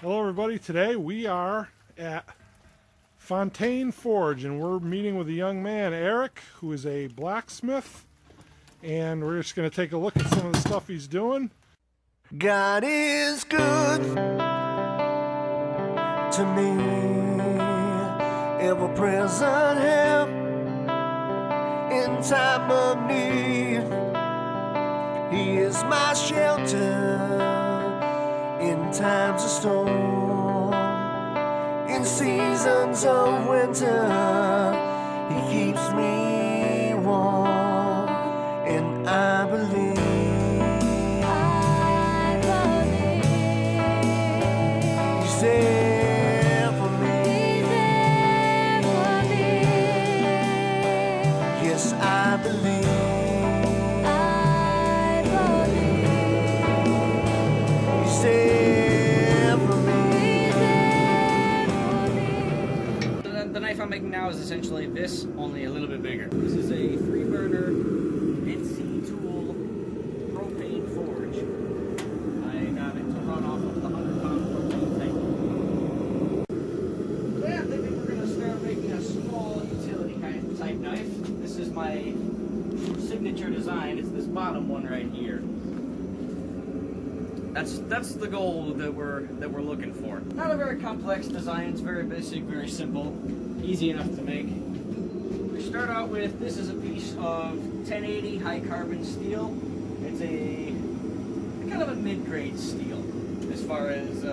Hello everybody, today we are at Fontaine Forge and we're meeting with a young man, Aaric, who is a blacksmith, and we're just going to take a look at some of the stuff he's doing. God is good to me, ever present help in time of need. He is my shelter in times of storm, in seasons of winter. He keeps me warm, and I believe. He's there for me. Yes, I believe. He's there for me. The knife I'm making now is essentially this, only a little bit bigger. This is a 3-burner NC tool propane forge. I got it to run off of the 100-pound propane tank. So yeah, I'm thinking we're going to start making a small utility kind of type knife. This is my signature design. It's this bottom one right here. That's the goal that we're looking for. Not a very complex design. It's very basic, very simple, easy enough to make. We start out with, this is a piece of 1080 high carbon steel. It's a kind of a mid-grade steel as far as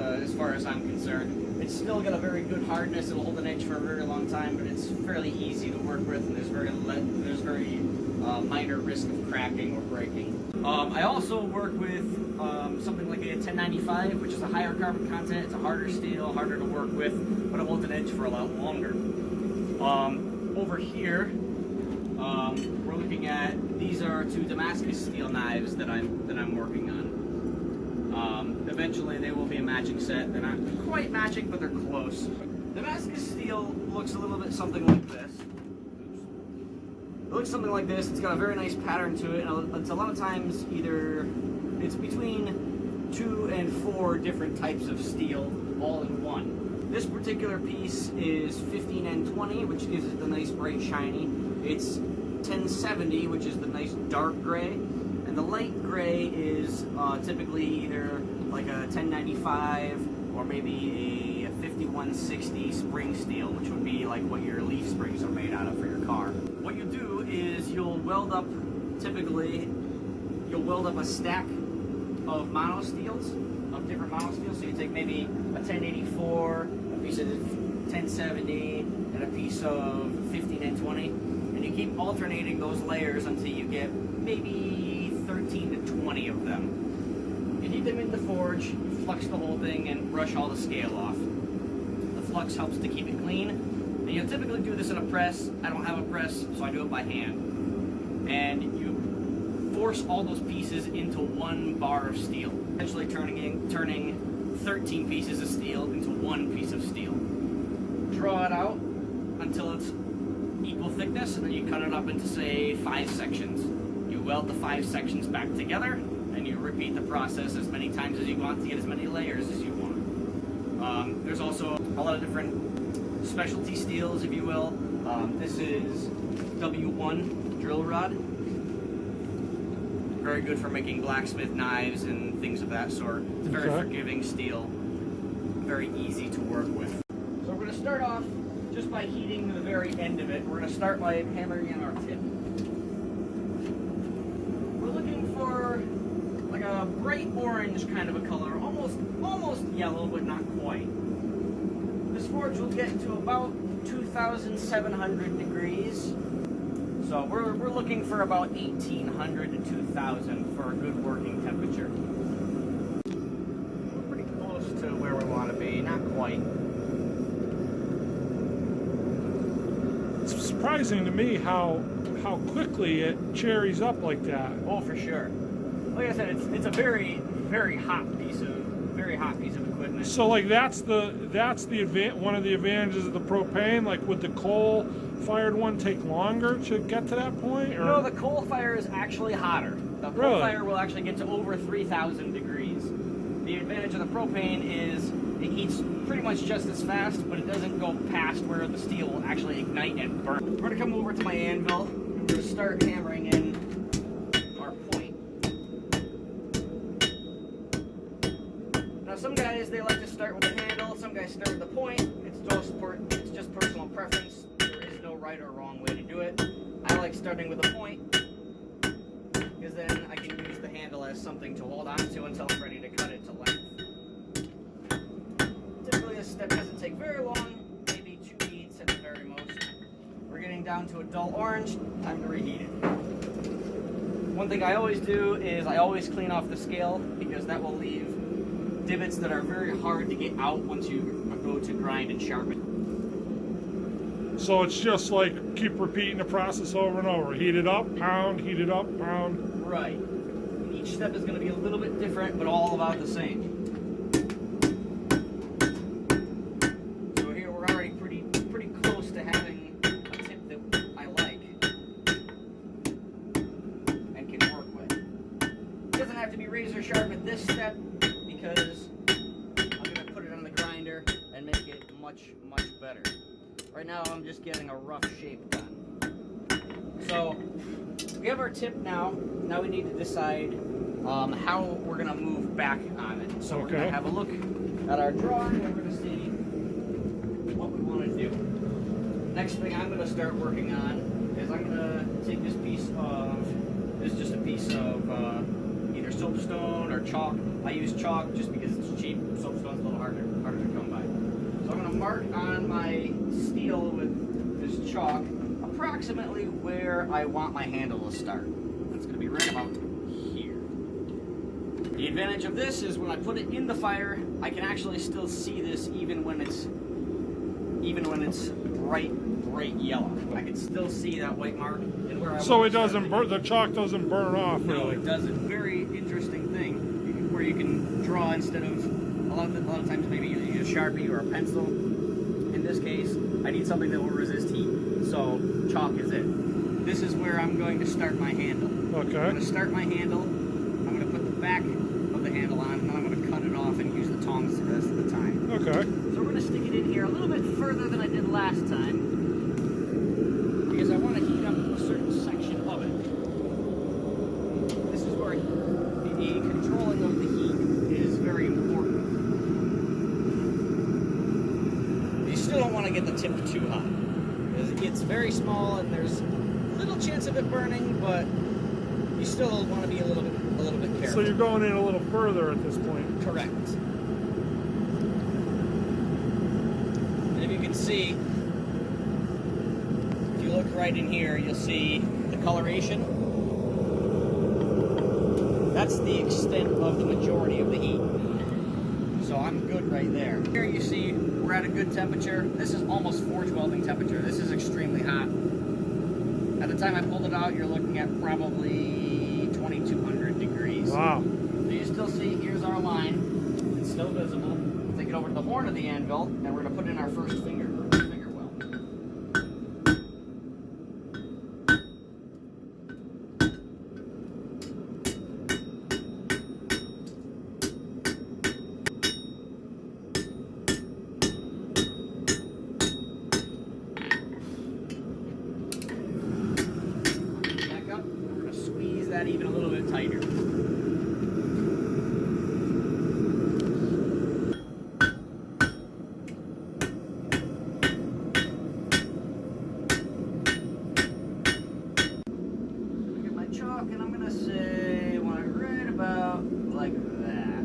I'm concerned. It's still got a very good hardness. It'll hold an edge for a very long time, but it's fairly easy to work with, and there's very minor risk of cracking or breaking. I also work with something like a 1095, which is a higher carbon content. It's a harder steel, harder to work with, but it holds an edge for a lot longer. Over here, we're looking at, these are 2 Damascus steel knives that I'm working on. Eventually they will be a matching set. They're not quite matching, but they're close. Damascus steel looks a little bit something like this. It looks something like this. It's got a very nice pattern to it. And it's a lot of times it's between 2 and 4 different types of steel all in one. This particular piece is 15N20, which gives it the nice bright shiny. It's 1070, which is the nice dark gray. And the light gray is typically either like a 1095 or maybe a 5160 spring steel, which would be like what your leaf springs are made out of for your car. What you do is you'll weld up a stack of monosteels, of different monosteels. So you take maybe a 1084, a piece of 1070, and a piece of 15N20, and you keep alternating those layers until you get maybe 13 to 20 of them. You heat them in the forge, you flux the whole thing, and brush all the scale off. The flux helps to keep it clean. And you'll typically do this in a press. I don't have a press, so I do it by hand. And you force all those pieces into 1 bar of steel, essentially turning 13 pieces of steel into 1 piece of steel. Draw it out until it's equal thickness, and then you cut it up into, say, 5 sections. You weld the 5 sections back together, and you repeat the process as many times as you want to get as many layers as you want. There's also a lot of different specialty steels, if you will. This is W1 drill rod. Very good for making blacksmith knives and things of that sort. It's a very forgiving steel, very easy to work with. So we're going to start off just by heating the very end of it. We're going to start by hammering in our tip. We're looking for like a bright orange kind of a color, almost yellow, but not quite. This forge will get to about 2,700 degrees. So we're looking for about 1,800 to 2,000 for a good working temperature. We're pretty close to where we want to be, not quite. It's surprising to me how quickly it cherries up like that. Oh, for sure. Like I said, it's a very, very hot piece of equipment. So like that's one of the advantages of the propane. Like, would the coal-fired one take longer to get to that point? Or? No, the coal fire is actually hotter. The coal fire will actually get to over 3,000 degrees. The advantage of the propane is It heats pretty much just as fast, but it doesn't go past where the steel will actually ignite and burn. We're gonna come over to my anvil, and we're gonna start hammering in our point. Now some guys, they like to start with the handle, some guys start with the point. It's just personal preference. There is no right or wrong way to do it. I like starting with a point, because then I can use the handle as something to hold on to until I'm ready to cut it to length. Typically this step doesn't take very long, maybe 2 beats at the very most. We're getting down to a dull orange, time to reheat it. One thing I always do is I always clean off the scale, because that will leave divots that are very hard to get out once you go to grind and sharpen. So it's just like keep repeating the process over and over. Heat it up, pound, heat it up, pound. Right. And each step is going to be a little bit different, but all about the same. So here we're already pretty close to having a tip that I like and can work with. It doesn't have to be razor sharp at this step, because I'm going to put it on the grinder and make it much better. Right now I'm just getting a rough shape done. So we have our tip now. Now we need to decide how we're going to move back on it. So we're going to have a look at our drawing, and we're going to see what we want to do. Next thing I'm going to start working on is I'm going to take this piece of, this is just a piece of either soapstone or chalk. I use chalk just because it's cheap. Soapstone's a little harder to come by. So I'm going to mark on my steel with this chalk approximately where I want my handle to start. That's going to be right about here. The advantage of this is when I put it in the fire, I can actually still see this even when it's bright yellow. I can still see that white mark and where I So want it doesn't burn. The chalk doesn't burn off. No, really. it doesn't. Very interesting thing where you can draw instead of a lot of times maybe you use a Sharpie or a pencil. In this case, I need something that will resist heat, so chalk is it. This is where I'm going to start my handle. Okay. I'm going to start my handle. I'm going to put the back of the handle on, and then I'm going to cut it off and use the tongs the rest of the time. Okay. So we're going to stick it in here a little bit further than I did last time, because I want to heat up a certain section of it. This is where the controlling of the heat is very important. You still don't want to get the tip too hot, because it's very small and there's little chance of it burning, but you still want to be a little bit careful. So you're going in a little further at this point. Correct. And if you can see, if you look right in here, you'll see the coloration. That's the extent of the majority of the heat. So I'm good right there. Here you see we're at a good temperature. This is almost 412ing temperature. This is extremely hot. At the time I pulled it out, you're looking at probably 2,200 degrees. Wow. So you still see, here's our line. It's still visible. We'll take it over to the horn of the anvil, and we're going to put in our first finger well. Back up, and we're going to squeeze that even a little bit tighter. And I'm gonna say, want it right about like that.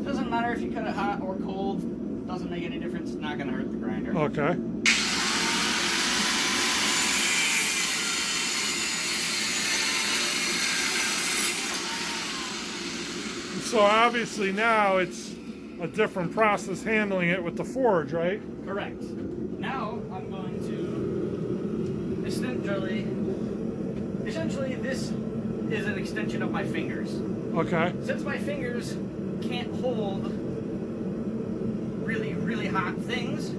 Doesn't matter if you cut it hot or cold, doesn't make any difference, it's not gonna hurt the grinder. Okay. So obviously now it's a different process handling it with the forge, right? Correct. Now I'm going to essentially this is an extension of my fingers. Okay. Since my fingers can't hold really hot things,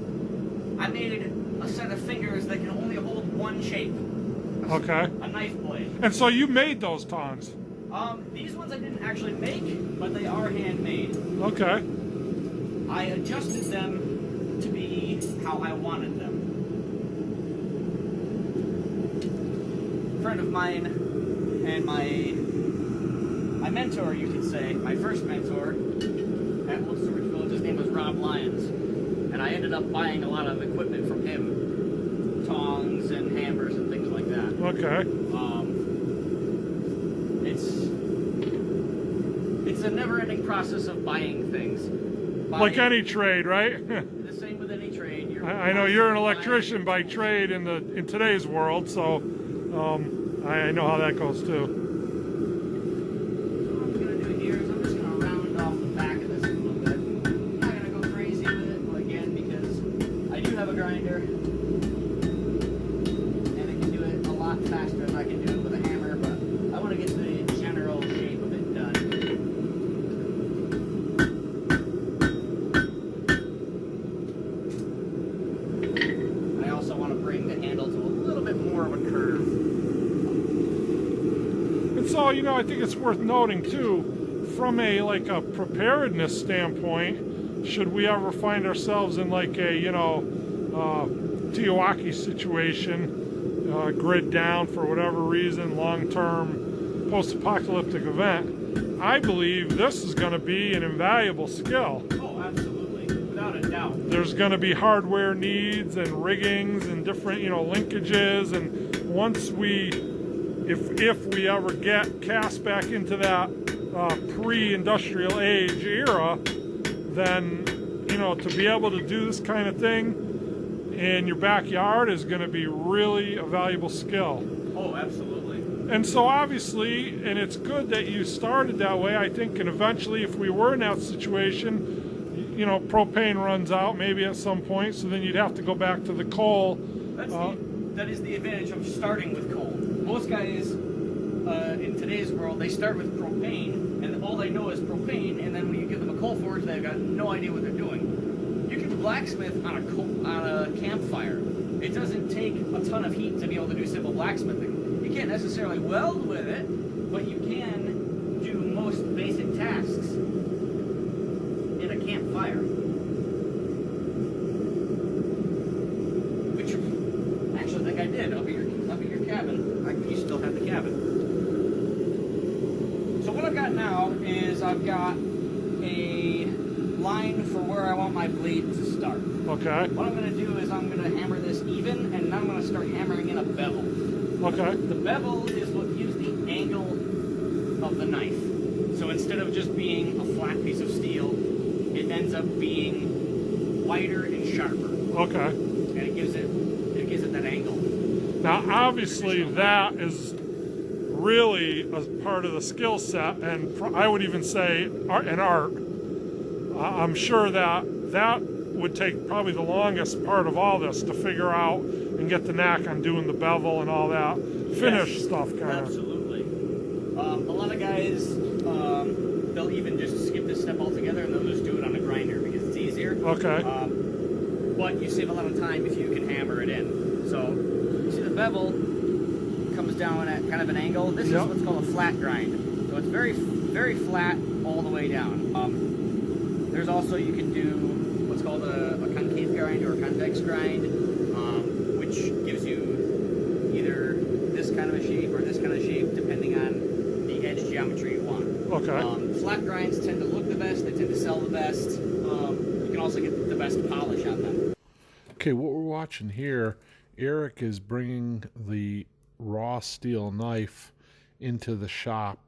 I made a set of fingers that can only hold one shape. Okay. A knife blade. And so you made those tongs. These ones I didn't actually make, but they are handmade. Okay. I adjusted them to be how I wanted them. A friend of mine and my mentor, you could say, my first mentor at Old Storage Village, his name was Rob Lyons, and I ended up buying a lot of equipment from him, tongs and hammers and things like that. Okay. It's a never-ending process of buying things. Like any trade, right? The same with any trade. I know you're an electrician by trade in today's world, so I know how that goes too. What I'm going to do here is I'm just going to round off the back of this a little bit. I'm not going to go crazy with it, again, because I do have a grinder, and it can do it a lot faster than I can do it with a hammer, but I want to get the general shape of it done. I also want to bring the handle to a little bit more of a curve. And so, I think it's worth noting too, from a preparedness standpoint, should we ever find ourselves in like a Teowaki situation, grid down for whatever reason, long-term post-apocalyptic event, I believe this is going to be an invaluable skill. Oh, absolutely, without a doubt. There's going to be hardware needs and riggings and different, linkages, and once if we ever get cast back into that pre-industrial age era, then, to be able to do this kind of thing in your backyard is going to be really a valuable skill. Oh, absolutely. And so obviously, and it's good that you started that way, I think, and eventually if we were in that situation, propane runs out maybe at some point, so then you'd have to go back to the coal. That is the advantage of starting with coal. Most guys in today's world, they start with propane, and all they know is propane, and then when you give them a coal forge, they've got no idea what they're doing. You can blacksmith on a campfire. It doesn't take a ton of heat to be able to do simple blacksmithing. You can't necessarily weld with it, but you can do most basic tasks in a campfire. Which, actually, I think I did up at your cabin. You still have the cabin. So what I've got now is I've got a line for where I want my blade to start. Okay. What I'm going to do is I'm going to hammer this even, and now I'm going to start hammering in a bevel. Okay. The bevel is what gives the angle of the knife. So instead of just being a flat piece of steel, it ends up being wider and sharper. Okay. And it gives it that angle. Now, obviously, that is really a part of the skill set, and I would even say an art. I'm sure that would take probably the longest part of all this to figure out and get the knack on doing the bevel and all that finished stuff, kind of. Absolutely. A lot of guys, they'll even just skip this step altogether and they'll just do it on a grinder because it's easier. Okay. But you save a lot of time if you can hammer it in. So, you see the bevel comes down at kind of an angle. This is what's called a flat grind. So it's very, very flat all the way down. There's also, you can do what's called a concave grind or a convex grind, which gives you either this kind of a shape or this kind of shape, depending on the edge geometry you want. Okay. Flat grinds tend to look the best, they tend to sell the best. You can also get the best polish on them. Okay, what we're watching here, Aaric is bringing the raw steel knife into the shop,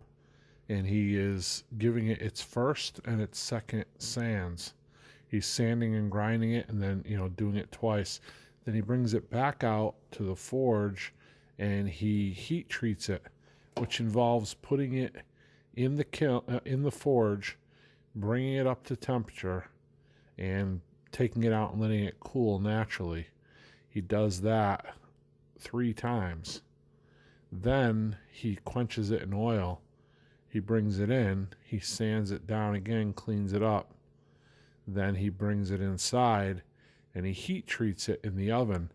and he is giving it its first and its second sands. He's sanding and grinding it, and then doing it twice. Then he brings it back out to the forge, and he heat treats it, which involves putting it in the forge, bringing it up to temperature, and taking it out and letting it cool naturally. He does that 3 times. Then he quenches it in oil. He brings it in, he sands it down again, cleans it up. Then he brings it inside and he heat treats it in the oven.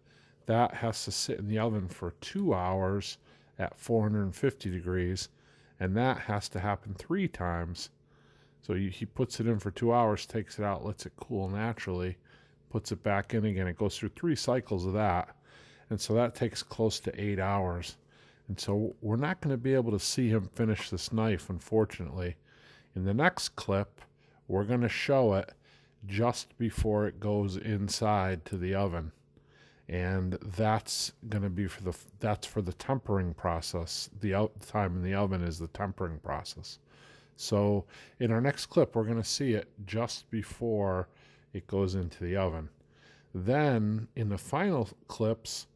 That has to sit in the oven for 2 hours at 450 degrees, and that has to happen 3 times. So he puts it in for 2 hours, takes it out, lets it cool naturally, puts it back in again. It goes through 3 cycles of that. And so that takes close to 8 hours. And so we're not going to be able to see him finish this knife, unfortunately. In the next clip, we're going to show it just before it goes inside to the oven. And that's going to be for the tempering process. The time in the oven is the tempering process. So in our next clip, we're going to see it just before it goes into the oven. Then in the final clips,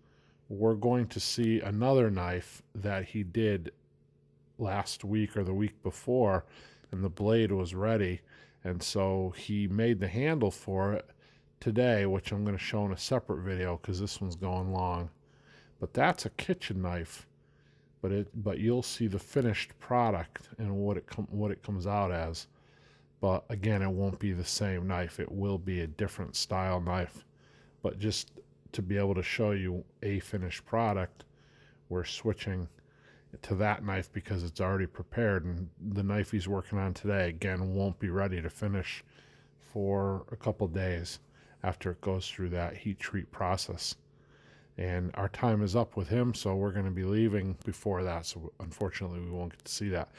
we're going to see another knife that he did last week or the week before, and the blade was ready. And so he made the handle for it today, which I'm going to show in a separate video because this one's going long. But that's a kitchen knife. But you'll see the finished product and what it comes out as. But again, it won't be the same knife. It will be a different style knife. But just to be able to show you a finished product, we're switching to that knife because it's already prepared. And the knife he's working on today, again, won't be ready to finish for a couple days after it goes through that heat treat process. And our time is up with him, so we're going to be leaving before that. So unfortunately, we won't get to see that.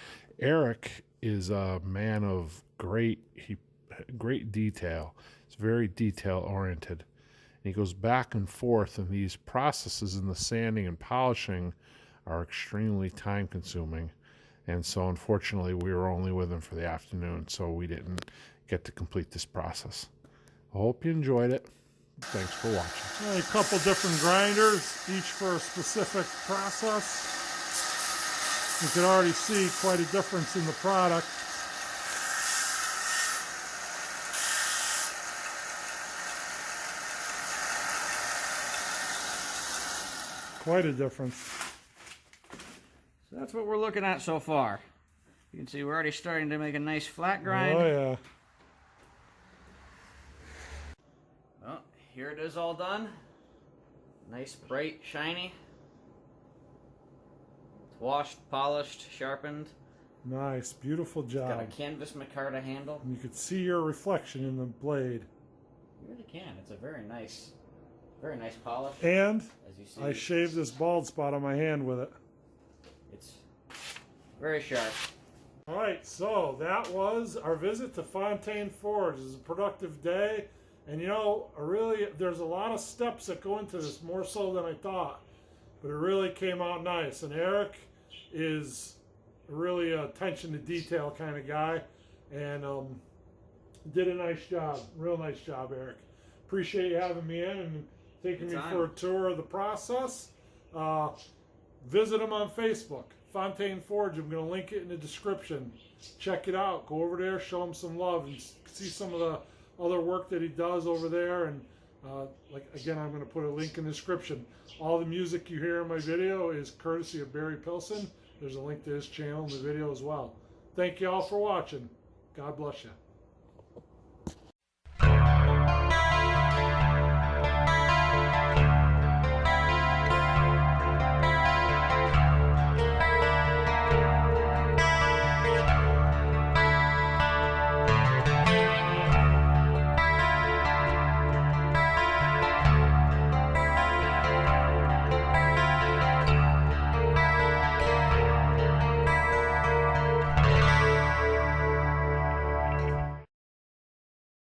Aaric is a man of great detail. It's very detail oriented. And he goes back and forth, and these processes in the sanding and polishing are extremely time consuming. And so unfortunately, we were only with him for the afternoon, so we didn't get to complete this process. I hope you enjoyed it. Thanks for watching. A couple different grinders, each for a specific process. You can already see quite a difference in the product. Quite a difference. So that's what we're looking at so far. You can see we're already starting to make a nice flat grind. Oh yeah. Well, here it is all done. Nice, bright, shiny. It's washed, polished, sharpened. Nice, beautiful Got a job. canvas micarta handle. You could see your reflection in the blade. You really can. It's a very nice polish. And As you see, I shaved this bald spot on my hand with it. It's very sharp. All right, so that was our visit to Fontaine Forge. It was a productive day. And you know, there's a lot of steps that go into this, more so than I thought. But it really came out nice. And Aaric is really an attention to detail kind of guy. And did a nice job. Real nice job, Aaric. Appreciate you having me in and taking me for a tour of the process. Visit him on Facebook, Fontaine Forge. I'm going to link it in the description. Check it out. Go over there, show him some love, and see some of the other work that he does over there. And again, I'm going to put a link in the description. All the music you hear in my video is courtesy of Barry Pilson. There's a link to his channel in the video as well. Thank you all for watching. God bless you.